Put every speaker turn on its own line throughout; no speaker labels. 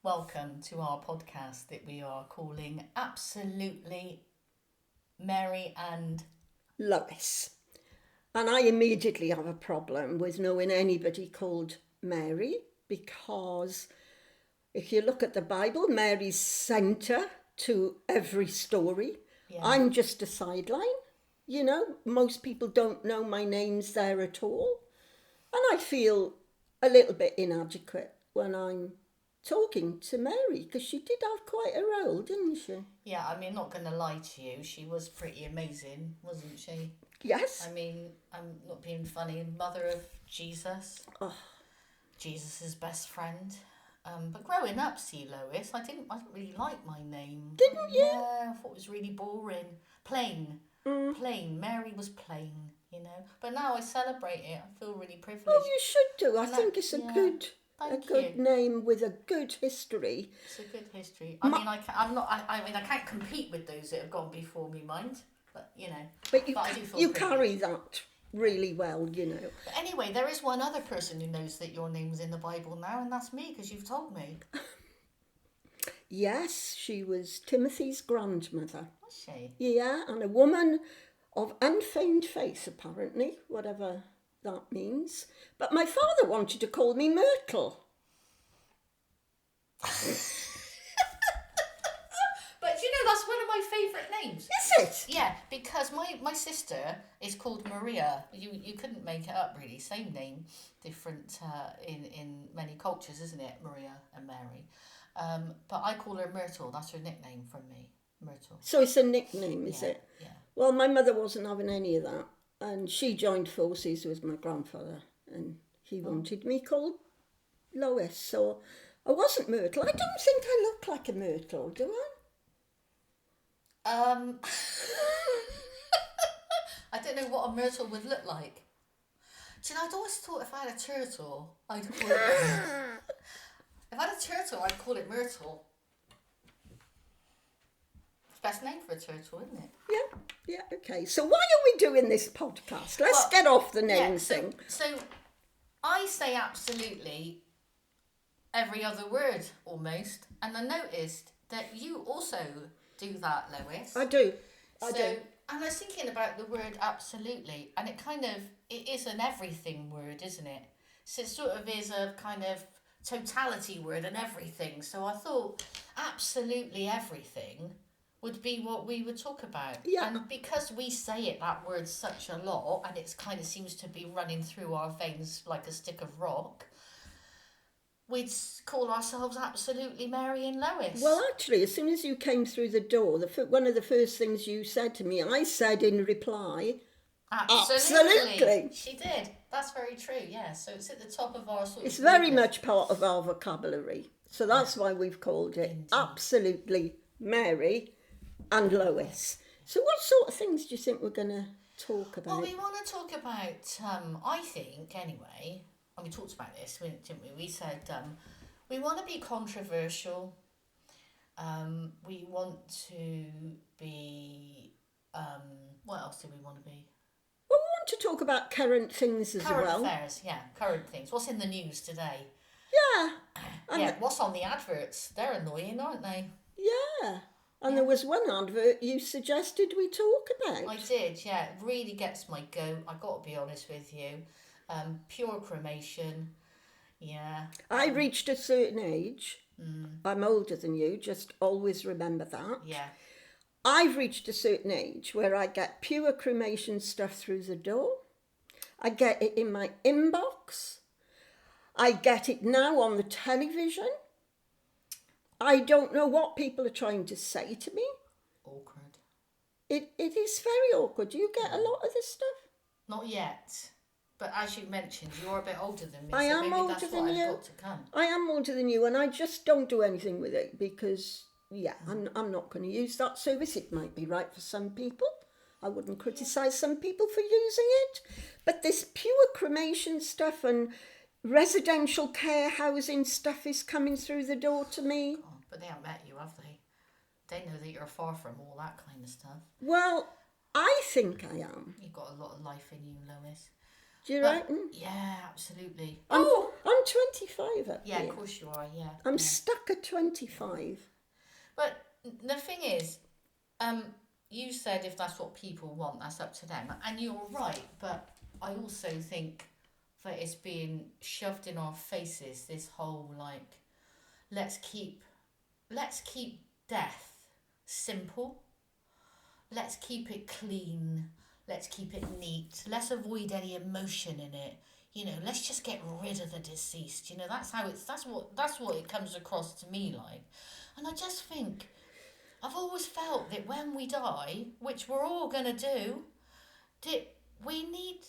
Welcome to our podcast that we are calling Absolutely Mary and
Lois. And I immediately have a problem with knowing anybody called Mary because if you look at the Bible, Mary's centre to every story.
yeah,
I'm just a sideline. Most people don't know my name's there at all. And I feel a little bit inadequate when I'm talking to Mary because she did have quite a role, didn't she?
yeah. I mean, not going to lie to you, she was pretty amazing, wasn't she?
Yes.
I mean, I'm not being funny. Mother of Jesus,
Oh,
Jesus's best friend. But growing up, see Lois, I didn't really like my name.
didn't you?
Yeah, I thought it was really boring, plain, plain. Mary was plain, you know. But now I celebrate it. I feel really
Oh,
privileged.
you should do. I
And that,
think it's a
yeah,
good a
thank
good
you.
name with a good history.
It's a good history. I
Ma-
mean, I'm not. I mean, I can't compete with those that have gone before me, mind. But you know,
but you
but I do feel
you
privileged.
carry that really well.
But anyway, there is one other person who knows that your name's in the Bible now, and that's me because you've told me.
Yes, she was Timothy's grandmother.
Was she?
Yeah, and a woman of unfeigned faith, apparently, whatever that means. But my father wanted to call me Myrtle.
But you know, that's one of my favourite names.
Is it?
Yeah, because my sister is called Maria. You couldn't make it up really. Same name, different in many cultures, isn't it? Maria and Mary. But I call her Myrtle. That's her nickname from me, Myrtle.
So it's a nickname, is
Yeah,
it?
yeah.
Well, my mother wasn't having any of that, and she joined forces with my grandfather, and he wanted me called Lois. So I wasn't Myrtle. I don't think I look like a Myrtle, do I?
I don't know what a myrtle would look like. Do you know, I'd always thought if I had a turtle, I'd call it. If I had a turtle, I'd call it Myrtle. It's the best name for a turtle, isn't it?
Yeah, okay. So why are we doing this podcast? Let's
Well,
get off the
Yeah.
name
So,
thing.
so I say absolutely every other word almost, and I noticed that you also do that, Lois.
I do.
And I was thinking about the word absolutely, and it is an everything word, isn't it? So it sort of is a kind of totality word and everything. So I thought absolutely everything would be what we would talk about.
Yeah.
And because we say it, that word, such a lot, and it's kind of seems to be running through our veins like a stick of rock, we'd call ourselves absolutely Mary and Lois.
Well, actually, as soon as you came through the door, one of the first things you said to me, I said in reply, absolutely.
She did. That's very true, yeah. So it's at the top of our sort
It's
of
very
list.
much part of our vocabulary. So that's why we've called it
Indeed.
absolutely Mary and Lois. So what sort of things do you think we're going to talk about?
Well, we want to talk about, I think, anyway, and we talked about this, didn't we? We said we want to be controversial. We want to be, what else do we want to be?
Well, we want to talk about current things as
Current
well.
affairs, yeah, current things. What's in the news today?
Yeah.
Yeah, what's on the adverts? They're annoying, aren't they?
Yeah. And there was one advert you suggested we talk about.
I did, yeah. It really gets my goat. I got to be honest with you. Pure cremation, yeah.
I reached a certain age. I'm older than you, just always remember that.
Yeah.
I've reached a certain age where I get pure cremation stuff through the door. I get it in my inbox. I get it now on the television. I don't know what people are trying to say to me.
Awkward.
It is very awkward. Do you get a lot of this stuff?
Not yet. But as you mentioned, you're a bit older than me,
I
so
am
maybe
older
that's
than
what I've
you.
got to come.
I am older than you, and I just don't do anything with it because, I'm not going to use that service. It might be right for some people. I wouldn't criticise some people for using it. But this pure cremation stuff and residential care housing stuff is coming through the door to me.
God, but they haven't met you, have they? They know that you're far from all that kind of stuff.
Well, I think I am.
You've got a lot of life in you, Lois.
Do you
But
reckon?
yeah, absolutely.
I'm,
Oh,
I'm 25 up
yeah, of
here.
course you are. Yeah,
I'm
yeah.
stuck at 25.
But the thing is, um, you said if that's what people want, that's up to them, and you're right. But I also think that it's being shoved in our faces. This whole like, let's keep, let's keep death simple. Let's keep it clean. Let's keep it neat. Let's avoid any emotion in it. You know, let's just get rid of the deceased. You know, that's how it's. That's what it comes across to me like, and I just think I've always felt that when we die, which we're all gonna do, that we need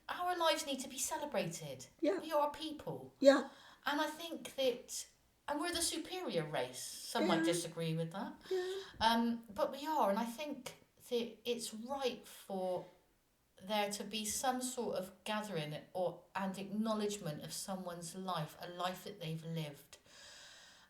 our lives need to be celebrated.
Yeah,
We are people,
yeah,
and I think that, and we're the superior race. Some might
yeah,
disagree with that,
yeah,
but we are, and I think that it's right for there to be some sort of gathering or and acknowledgement of someone's life, a life that they've lived.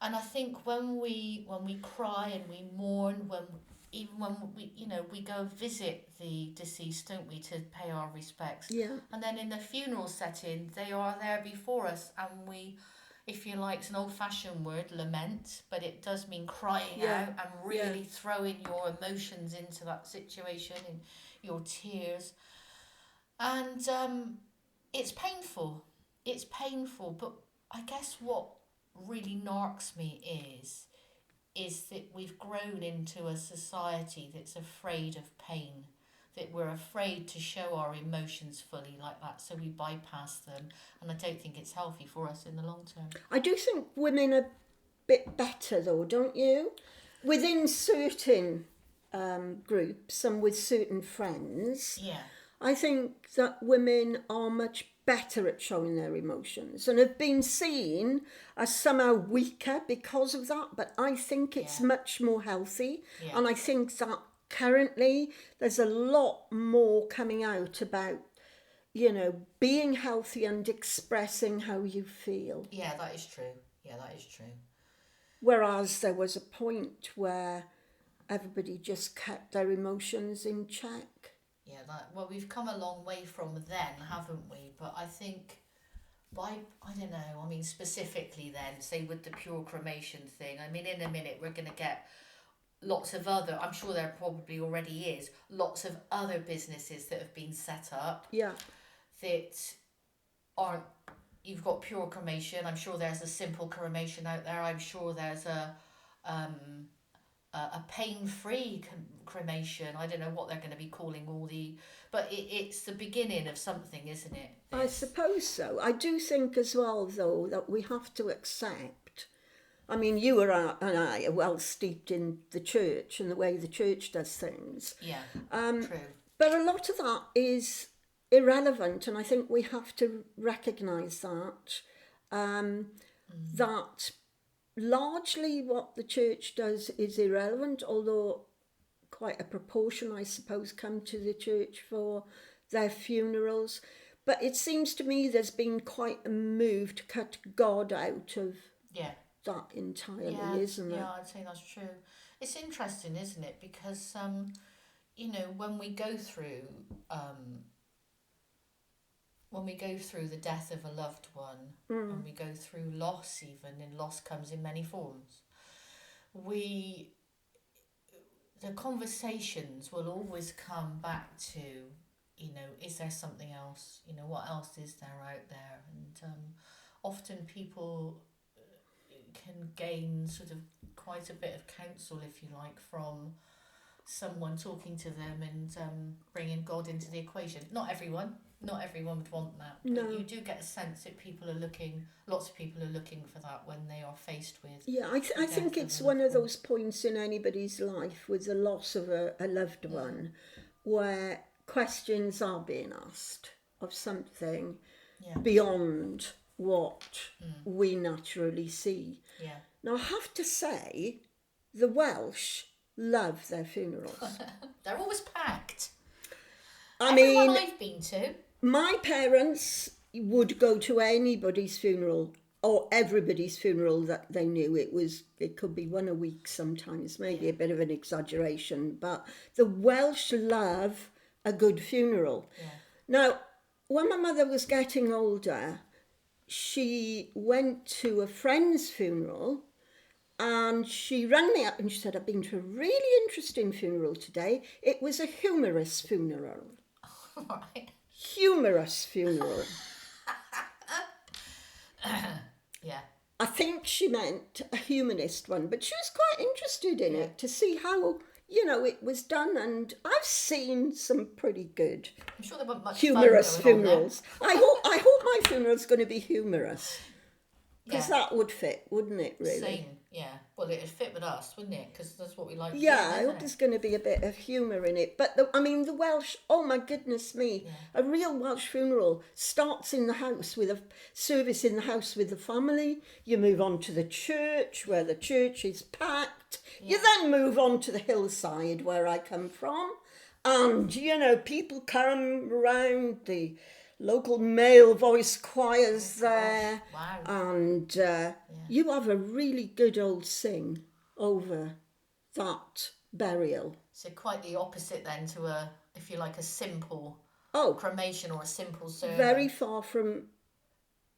And I think when we cry and we mourn, when even when we we go visit the deceased, don't we, to pay our respects,
yeah,
and then in the funeral setting they are there before us, and we, if you like, it's an old-fashioned word, lament, but it does mean crying
yeah,
out and
yeah,
really throwing your emotions into that situation and your tears, and it's painful. It's painful, but I guess what really narks me is that we've grown into a society that's afraid of pain, that we're afraid to show our emotions fully like that, so we bypass them, and I don't think it's healthy for us in the long term.
I do think women are a bit better though, don't you? Within certain groups and with certain friends,
Yeah,
I think that women are much better at showing their emotions and have been seen as somehow weaker because of that. But I think it's
yeah,
much more healthy.
yeah,
And I think that currently there's a lot more coming out about, being healthy and expressing how you feel.
yeah. That is true. Yeah, that is true.
Whereas there was a point where everybody just kept their emotions in check.
Yeah, that. Well, we've come a long way from then, haven't we? But I think I don't know. I mean, specifically then, say with the pure cremation thing. I mean, in a minute we're gonna get lots of other. I'm sure there probably already is lots of other businesses that have been set up
Yeah,
that aren't. You've got pure cremation. I'm sure there's a simple cremation out there. I'm sure there's um, a pain-free cremation. I don't know what they're going to be calling all the, but it's the beginning of something, isn't it?
I
This.
suppose so. I do think as well, though, that we have to accept. I mean, you and I are well steeped in the church and the way the church does things.
Yeah. True.
But a lot of that is irrelevant, and I think we have to recognise that. That largely what the church does is irrelevant, although quite a proportion, I suppose, come to the church for their funerals. But it seems to me there's been quite a move to cut God out of
Yeah.
that entirely,
Yeah.
isn't it?
Yeah. I'd say that's true. It's interesting, isn't it? Because when we go through um when we go through the death of a loved one, and we go through loss, even, and loss comes in many forms, we the conversations will always come back to, is there something else? What else is there out there? And often people can gain sort of quite a bit of counsel, if you like, from someone talking to them and bringing God into the equation. Not everyone would want that, but
No.
you do get a sense that lots of people are looking for that when they are faced with
Yeah,
the
I think
death of
it's
a
one
loved
of
one.
those points in anybody's life with the loss of a loved one where questions are being asked of something
Yeah,
beyond what we naturally see.
yeah.
Now, I have to say, the Welsh love their funerals.
They're always packed.
I
Everyone
mean,
I've been to.
my parents would go to anybody's funeral or everybody's funeral that they knew. It could be one a week sometimes, maybe a bit of an exaggeration, but the Welsh love a good funeral.
Yeah.
Now, when my mother was getting older, she went to a friend's funeral and she rang me up and she said, I've been to a really interesting funeral today. It was a humorous funeral.
Right.
Humorous funeral.
Yeah.
I think she meant a humanist one, but she was quite interested in it to see how, it was done. And I've seen some pretty good
I'm sure there weren't much
humorous
fun going on
funerals. I hope my funeral's going to be humorous. Because
Yeah.
that would fit, wouldn't it, really?
Same, yeah. Well, it'd fit with us, wouldn't it? Because that's what we like.
Yeah,
to do,
I
isn't
hope
it?
there's going to be a bit of humour in it. But the Welsh, oh my goodness me, a real Welsh funeral starts in the house with a service in the house with the family. You move on to the church where the church is packed. You then move on to the hillside where I come from. And, people come around, the local male voice choirs there.
Wow.
And you have a really good old sing over that burial.
So quite the opposite then to a, if you like, a simple
Oh,
cremation or a simple service.
very far from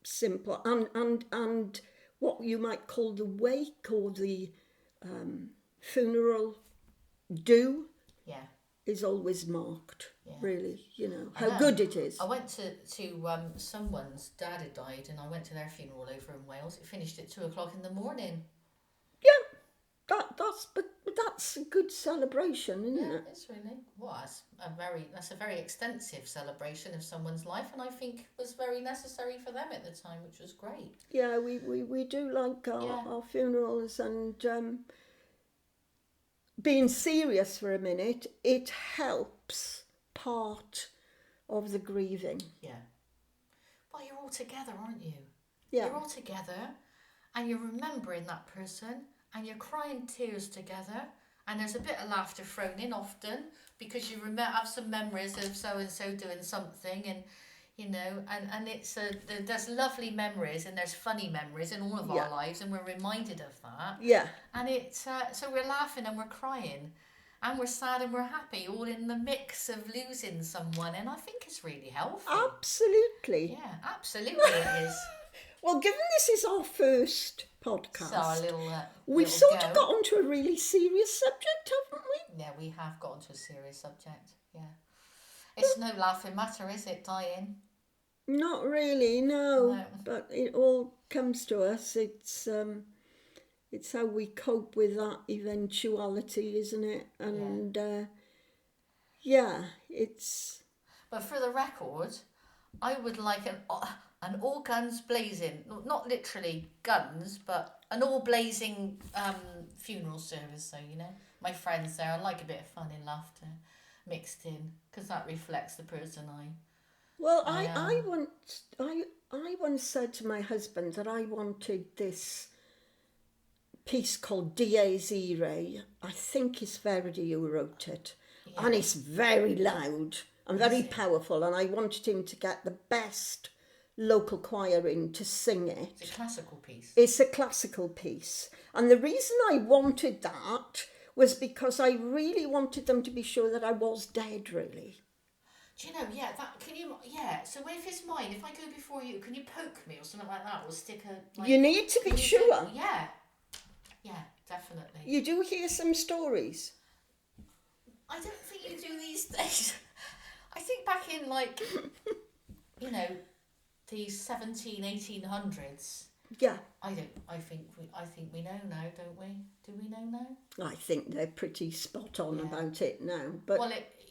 simple. And what you might call the wake or the funeral do
Yeah.
is always marked, really, how
know.
good it is.
I went to someone's dad had died, and I went to their funeral over in Wales. It finished at 2:00 in the morning.
Yeah, that's a good celebration, isn't it?
It's really that's a very extensive celebration of someone's life, and I think was very necessary for them at the time, which was great.
Yeah, we do like our funerals, and being serious for a minute, it helps part of the grieving.
Yeah. Well, you're all together, aren't you?
Yeah.
You're all together, and you're remembering that person, and you're crying tears together, and there's a bit of laughter thrown in often because you have some memories of so and so doing something, and and it's there's lovely memories and there's funny memories in all of our lives, and we're reminded of that.
Yeah.
And it's so we're laughing and we're crying, and we're sad and we're happy, all in the mix of losing someone, and I think it's really healthy.
Absolutely.
Yeah, absolutely it is.
Well, given this is our first podcast,
So our little
we've
little
sort of got onto a really serious subject, haven't we?
Yeah, we have got onto a serious subject. Yeah, it's no laughing matter, is it? Dying.
Not really, no.
No.
But it all comes to us. It's how we cope with that eventuality, isn't it? And it's.
But for the record, I would like an all guns blazing, not literally guns, but an all blazing funeral service. So my friends there, I like a bit of fun and laughter mixed in, because that reflects the person I.
Well, I once said to my husband that I wanted this piece called Dies Irae. I think it's Verdi who wrote it. Yeah. And it's very loud and very powerful, and I wanted him to get the best local choir in to sing it.
It's a classical piece.
It's a classical piece. And the reason I wanted that was because I really wanted them to be sure that I was dead, really.
Do you know, so if it's mine, if I go before you, can you poke me or something like that, or stick a...
You need to be sure.
Yeah, definitely.
You do hear some stories.
I don't think you do these days. I think back in, the 1800s.
Yeah.
I think we know now, don't we? Do we know now?
I think they're pretty spot on about it now. But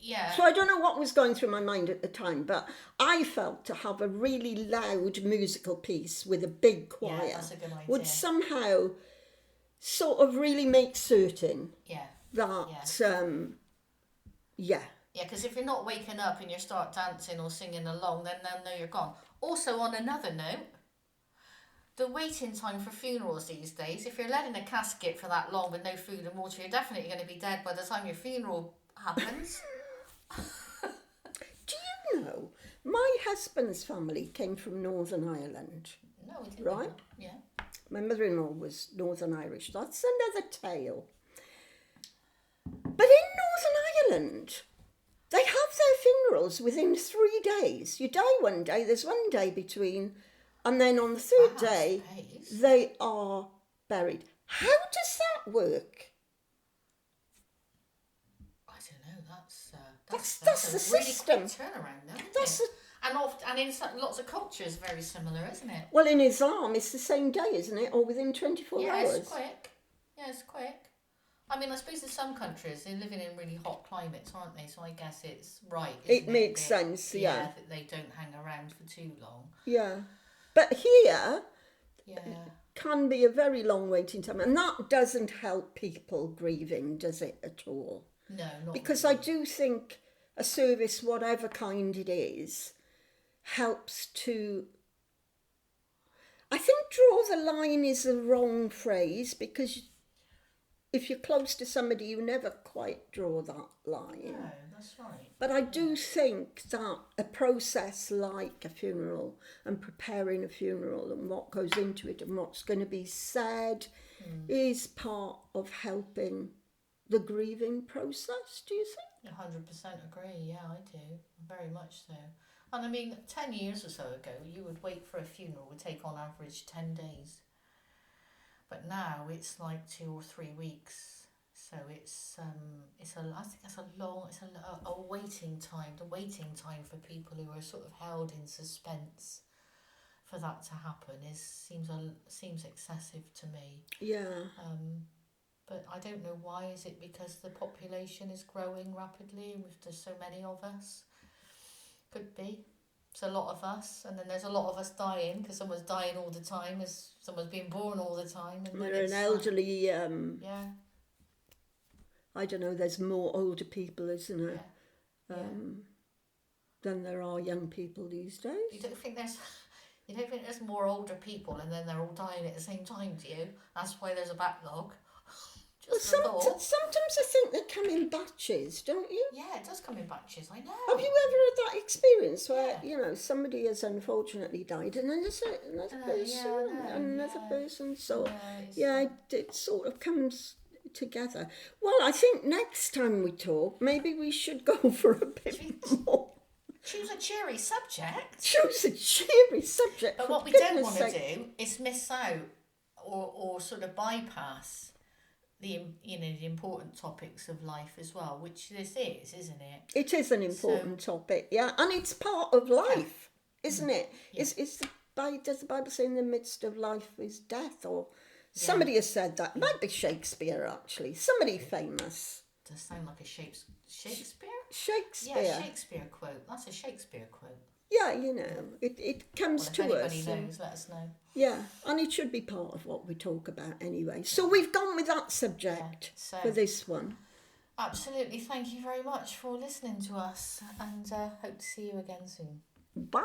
yeah.
So I don't know what was going through my mind at the time, but I felt to have a really loud musical piece with a big choir
that's a good idea.
would somehow sort of really make certain that
Yeah, because if you're not waking up and you start dancing or singing along, then they'll know you're gone. Also, on another note, the waiting time for funerals these days, if you're led in a casket for that long with no food and water, you're definitely going to be dead by the time your funeral happens.
Do you know, my husband's family came from Northern Ireland.
No, we didn't.
Right?
Yeah.
My mother-in-law was Northern Irish. That's another tale. But in Northern Ireland, they have their funerals within 3 days. You die one day, there's 1 day between, and then on the third day, they are buried. How does that work?
I don't know.
That's
a
the
really
system.
quick turnaround, though,
That's
isn't it? And in lots of cultures, very similar, isn't it?
Well, in Islam, it's the same day, isn't it? Or within 24 hours.
It's quick. Yeah, it's quick. I mean, I suppose in some countries, they're living in really hot climates, aren't they? So I guess it's right,
It makes sense, yeah.
That they don't hang around for too long.
Yeah. But here,
Yeah.
can be a very long waiting time. And that doesn't help people grieving, does it, at all?
No, not
Because
really.
I do think a service, whatever kind it is, helps to... I think draw the line is the wrong phrase, because if you're close to somebody, you never quite draw that line.
No, that's right.
But I do think that a process like a funeral and preparing a funeral and what goes into it and what's going to be said is part of helping the grieving process, do you think?
100% agree, yeah, I do. Very much so. And I mean, 10 years or so ago, you would wait for a funeral, would take on average 10 days. But now it's like 2 or 3 weeks. So I think that's a waiting time. The waiting time for people who are sort of held in suspense for that to happen seems excessive to me.
Yeah.
But I don't know why. Is it because the population is growing rapidly and there's so many of us? Could be. It's a lot of us, and then there's a lot of us dying because someone's dying all the time, as someone's being born all the time. And
We're an elderly...
yeah.
I don't know, there's more older people, isn't there?
Yeah.
Than there are young people these days.
You don't think there's more older people and then they're all dying at the same time, do you? That's why there's a backlog.
Sometimes I think they come in batches, don't you?
Yeah, it does come in batches, I know.
Have you ever had that experience where,
Yeah.
Somebody has unfortunately died and then there's another person, another person, so it sort of comes together. Well, I think next time we talk, maybe we should go for a bit more.
Choose a cheery subject.
Choose a cheery subject.
But what we don't want to do is miss out or sort of bypass the important topics of life as well, which this is, isn't it?
It is an important topic, yeah, and it's part of life, isn't it?
Yeah.
Does the Bible say in the midst of life is death? Or somebody has said that. It might be Shakespeare, actually. Somebody famous.
Does sound like a Shakespeare?
Shakespeare.
Yeah, Shakespeare quote. That's a Shakespeare quote.
Yeah, it comes to us.
If anybody knows, let us know.
Yeah, and it should be part of what we talk about anyway. So we've gone with that subject for this one.
Absolutely. Thank you very much for listening to us, and hope to see you again soon.
Bye.